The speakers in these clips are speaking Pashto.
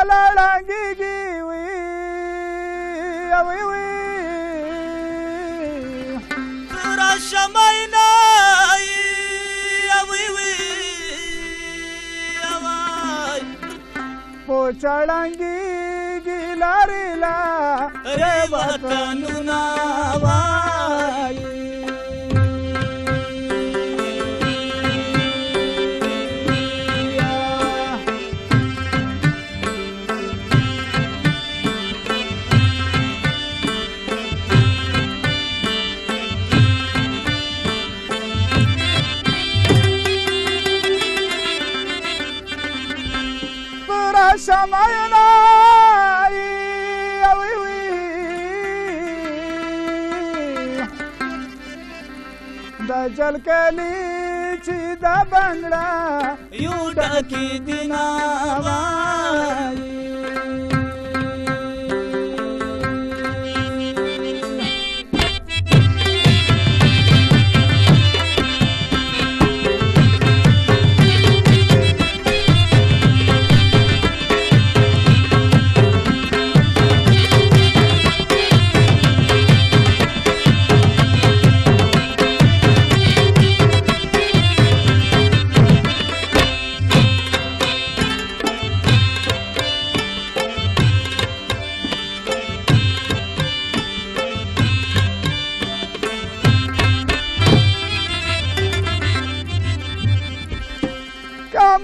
لړنګيږي وي وي وي را شماینا وي وي وای پوچړنګيږي لاري لا رے وطنونه وای شمعنا وي وي د جل کلی چې د بنگړه یو ډکی دینا وای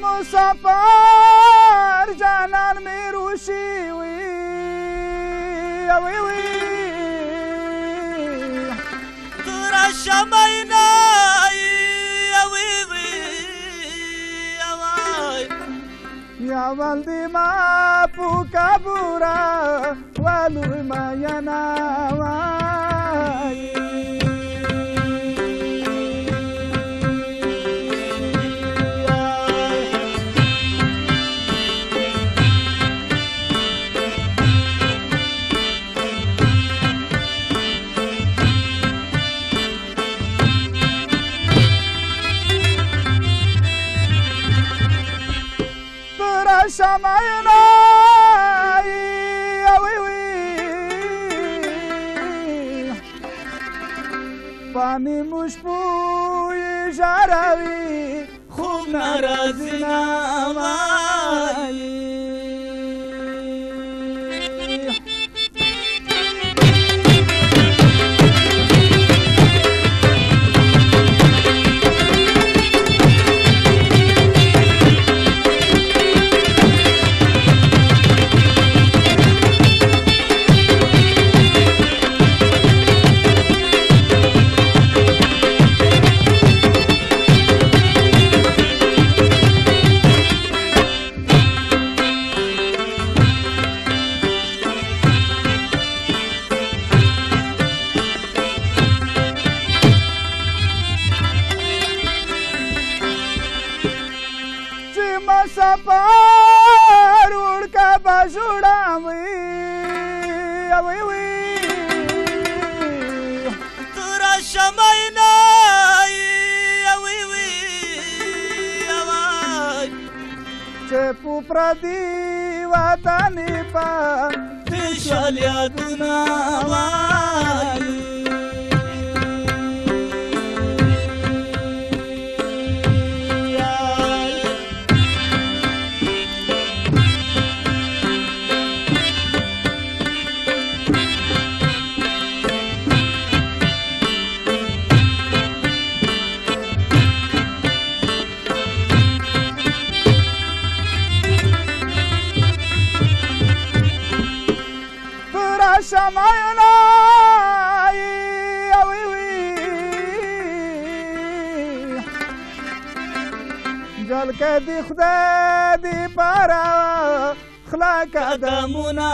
مسافر جانان می روشي وي وي وي ترا شماینا وي وي وای یا ولدي ما پوکا بورا والو ما ینا وای شمعنا وي وي پانی مشپوی جاروي خوب ناراضینا وای سفر उड़का बजुड़ा वि वि तोरा शमैना वि वि आवाज चेपू प्रदीवतनी पा त्रिशल्या दुनावाय शमयना जल के दिखदे दी पारा खला कदमुना